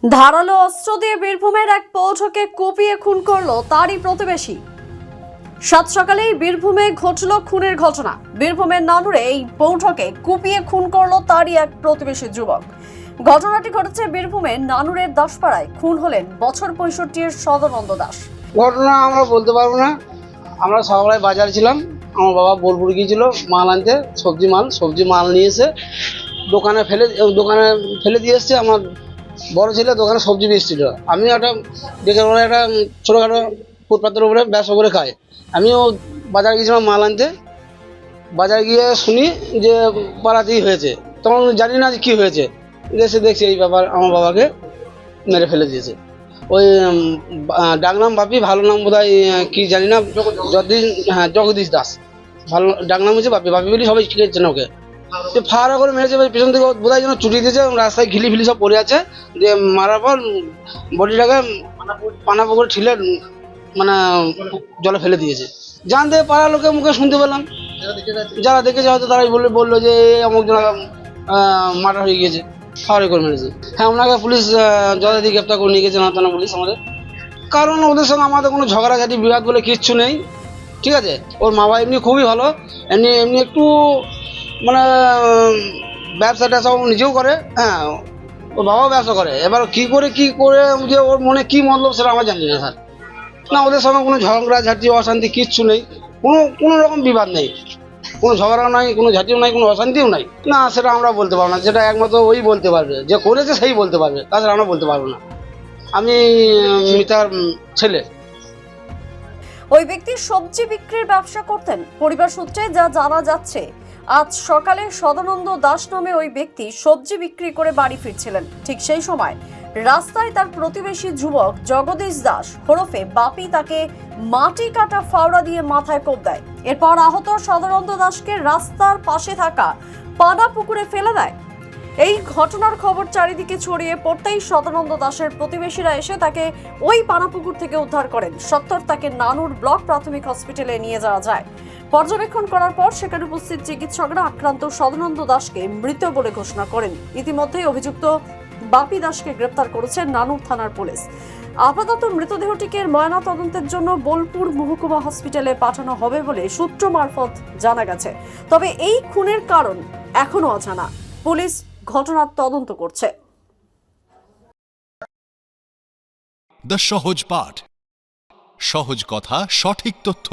ধারালো অস্ত্র দিয়ে বীরভূমের এক পৌরকে কুপিয়ে খুন করলো তারই প্রতিবেশী। সাত সকালেই বীরভূমে ঘটল খুনের ঘটনা। বীরভূমের নানুরে এই পৌরকে কুপিয়ে খুন করলো তারই এক প্রতিবেশী যুবক। ঘটনাটি ঘটেছে বীরভূমের নানুরের দাসপাড়ায়। খুন হলেন বছর 65-এর সদানন্দ দাস। ঘটনা আমরা বলতে পারবো না। আমরা সকালে বাজার ছিলাম, আমার বাবা বোলপুর গিয়েছিল মাল আনতে, সবজি মাল নিয়ে এসে দোকানে ফেলে দিয়ে এসছে। আমার বড় ছেলে দোকানে সবজি বেচছিল, আমি একটা দেখে ওরা একটা ছোটোখাটো ফুটপাতের উপরে ব্যবসা করে খাই। আমিও বাজার গিয়েছিলাম মাল আনতে। বাজার গিয়ে শুনি যে পাড়াতেই হয়েছে, তখন জানি না যে কী হয়েছে। এসে দেখছি এই ব্যাপার, আমার বাবাকে মেরে ফেলে দিয়েছে। ওই ডাক নাম বাপি, ভালো নাম বোধ হয় কি জানি না, জগদীশ দাস। ভালো ডাক নাম হচ্ছে বাপি বলি সবাই শিখেছে না ওকে। ফাড়া করে মেরেছে, পেছন থেকে বোধ হয় যেন চুটি দিয়েছে, রাস্তায় ঘিলি ফিলি সব পড়ে আছে। দিয়ে মারার পর বডিটাকে পানা পুকুরে ঠিলে মানে জলে ফেলে দিয়েছে। জানতে পাড়ার লোকের মুখে শুনতে পেলাম, যারা দেখেছে হয়তো তারাই বললো যে অমুক জন মার্ডার হয়ে গিয়েছে, ফাড়ি করে মেরেছে। হ্যাঁ, ওনাকে পুলিশ যথারীতি গ্রেপ্তার করে নিয়ে গেছে থানা পুলিশ আমাদের। কারণ ওদের সঙ্গে আমাদের কোনো ঝগড়াঝাটি বিবাদ বলে কিচ্ছু নেই, ঠিক আছে। ওর মা বাবা এমনি খুবই ভালো, এমনি একটু মানে ব্যবসা ট্যাবসা ও নিজেও করে। হ্যাঁ, ওর বাবাও ব্যবসা করে। এবার কি করে যে ওর মনে কি মতলব সেটা আমরা জানি না স্যার। না, ওদের সঙ্গে কোনো ঝগড়াঝাটি অশান্তি কিচ্ছু নেই, কোনো রকম বিবাদ নেই, কোনো ঝগড়াও নাই, কোনো ঝাঁটিও নাই, কোনো অশান্তিও নাই। না, সেটা আমরা বলতে পারবো না, যেটা একমাত্র ওই বলতে পারবে, যে করেছে সেই বলতে পারবে, তাছাড়া আমরা বলতে পারবো না। আমি মিতার ছেলে। ওই ব্যক্তি সবজি বিক্রির ব্যবসা করতেন। পরিবার সূত্রে যা জানা যাচ্ছে, আজ সকালে সদানন্দ দাস নামে ওই ব্যক্তি সবজি বিক্রি করে বাড়ি ফিরছিলেন। ঠিক সেই সময় রাস্তায় তার প্রতিবেশী যুবক জগদীশ দাস ওরফে বাপি তাকে মাটি কাটা ফাওড়া দিয়ে মাথায় কোপ দেয়। এরপর আহত সদানন্দ দাসকে রাস্তার পাশে থাকা পানা পুকুরে ফেলে দেয়। এই ঘটনার খবর চারিদিকে ছড়িয়ে পড়তেই সদানন্দ দাসের প্রতিবেশীরা এসে তাকে ওই পানাপুকুর থেকে উদ্ধার করেন। সত্তর তাকে নানুর ব্লক প্রাথমিক হসপিটালে নিয়ে যাওয়া যায়। পর্যবেক্ষণ করার পর সেখানে উপস্থিত চিকিৎসকরা আক্রান্ত সদানন্দ দাসকে মৃত বলে ঘোষণা করেন। ইতিমধ্যেই অভিযুক্ত বাপি দাসকে গ্রেপ্তার করেছে নানুর থানার পুলিশ। আপাতত মৃতদেহটিকে ময়না তদন্তের জন্য বোলপুর মহকুমা হসপিটালে পাঠানো হবে বলে সূত্র মারফত জানা গেছে। তবে এই খুনের কারণ এখনো অজানা। পুলিশ ঘটনার তদন্ত করছে। দ্য সহজ পাঠ, সহজ কথা, সঠিক তথ্য।